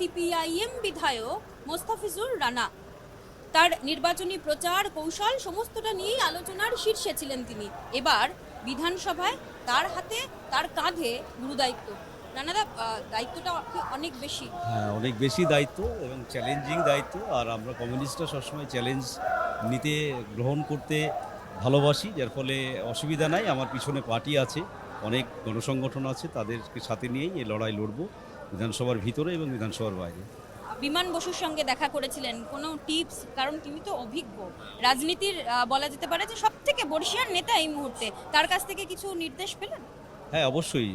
CPIM বিধায়ক মোস্তাফিজুর রানা। তার নির্বাচনী প্রচার কৌশল সমস্তটা নিয়েই আলোচনার শীর্ষে ছিলেন তিনি। এবার বিধানসভায় তার হাতে, তার কাঁধে গুরু দায়িত্ব। রানাদা, দায়িত্বটা অনেক বেশি। হ্যাঁ, অনেক বেশি দায়িত্ব এবং চ্যালেঞ্জিং দায়িত্ব। আর আমরা কমিউনিস্টরা সবসময় চ্যালেঞ্জ নিতে, গ্রহণ করতে ভালোবাসি, যার ফলে অসুবিধা নাই। আমার পিছনে পার্টি আছে, অনেক গণসংগঠন আছে, তাদেরকে সাথে নিয়েই এই লড়াই লড়ব বিধানসভার ভিতরে এবং বিধানসভার বাইরে। বিমান বসুর সঙ্গে দেখা করেছিলেন, কোনো টিপস? কারণ তিনি তো অভিজ্ঞ রাজনীতির, বলা যেতে পারে যে সব থেকে বর্ষিয়ান নেতা এই মুহূর্তে। তার কাছ থেকে কিছু নির্দেশ পেলেন? হ্যাঁ, অবশ্যই।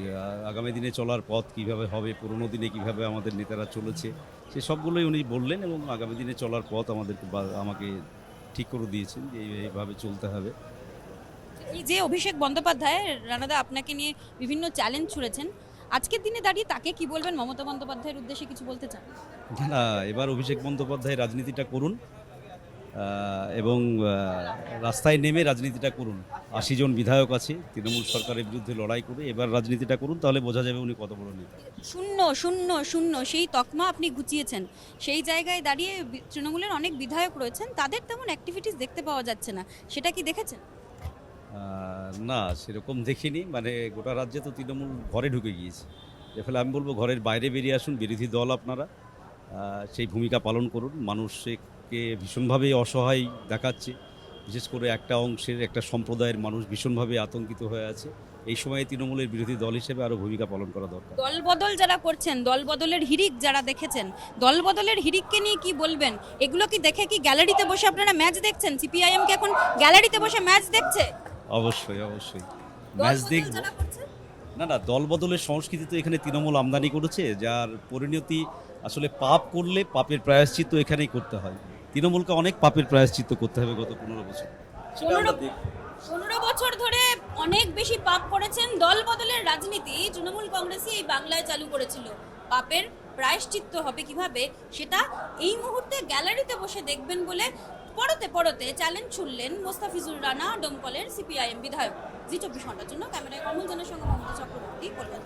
আগামী দিনে চলার পথ কিভাবে হবে, পুরনো দিনে কিভাবে আমাদের নেতারা চলেছে, সে সবগুলোই উনি বললেন এবং আগামী দিনে চলার পথ আমাকে ঠিক করে দিয়েছেন যে এইভাবে চলতে হবে। এই যে অভিষেক বন্দ্যোপাধ্যায়, রানাদা আপনাকে নিয়ে বিভিন্ন চ্যালেঞ্জ ছুড়েছেন, আজকের দিনে দাঁড়িয়ে তাকে কি বলবেন? মমতা বন্দ্যোপাধ্যায়ের উদ্দেশ্যে কিছু বলতে চান? না, এবার অভিষেক বন্দ্যোপাধ্যায় রাজনীতিটা করুন এবং রাস্তায় নেমে রাজনীতিটা করুন। ৮০ জন বিধায়ক আছে, তৃণমূল সরকারের বিরুদ্ধে লড়াই করে এবার রাজনীতিটা করুন, তাহলে বোঝা যাবে উনি কত বড় নেতা। শূন্য শূন্য শূন্য সেই তকমা আপনি ঘুচিয়েছেন। সেই জায়গায় দাঁড়িয়ে তৃণমূলের অনেক বিধায়ক রয়েছেন, তাদের তেমন অ্যাক্টিভিটিস দেখতে পাওয়া যাচ্ছে না, সেটা কি দেখেছেন? না, সেরকম দেখিনি। মানে গোটা রাজ্যে তো তৃণমূল ঘরে ঢুকে গিয়েছে, এর ফলে আমি বলবো ঘরের বাইরে বেরিয়ে আসুন। বিরোধী দল আপনারা, সেই ভূমিকা পালন করুন। মানুষকে ভীষণভাবে অসহায় দেখাচ্ছে, বিশেষ করে একটা সম্প্রদায়ের মানুষ ভীষণভাবে আতঙ্কিত হয়ে আছে। এই সময়ে তৃণমূলের বিরোধী দল হিসেবে আরও ভূমিকা পালন করা দরকার। দলবদল যারা করছেন, দলবদলের হিড়িক যারা দেখেছেন, দলবদলের হিড়িককে নিয়ে কি বলবেন? এগুলো কি দেখে কি গ্যালারিতে বসে আপনারা ম্যাচ দেখছেন? সিপিআইএম কি এখন গ্যালারিতে বসে ম্যাচ দেখছে? অবশ্যই অবশ্যই ম্যাচ দলবদল দেখব। যারা করছে? না, দল বদলের সংস্কৃতি তো এখানে তৃণমূল আমদানি করেছে, যার পরিণতি আসলে পাপ করলে পাপের প্রায়শ্চিত্ত এখানেই করতে হয়। তৃণমূলকে অনেক পাপের প্রায়শ্চিত্ত করতে হবে গত 15 বছর। সেটা আমরা দেখব। 15 বছর ধরে অনেক বেশি পাপ করেছেন। দল বদলের রাজনীতি তৃণমূল কংগ্রেসই এই বাংলায় চালু করেছিল। পাপের প্রায়শ্চিত্ত হবে কিভাবে, সেটা এই মুহূর্তে গ্যালারিতে বসে দেখবেন বলে পরতে পরতে চ্যালেঞ্জ ছুড়লেন মোস্তাফিজুর রানা, ডোমকলের সিপিআইএম বিধায়ক। জি 24 ঘন্টার জন্য ক্যামেরায় কমল জানের সঙ্গে মমতা চক্রবর্তী, কলকাতা।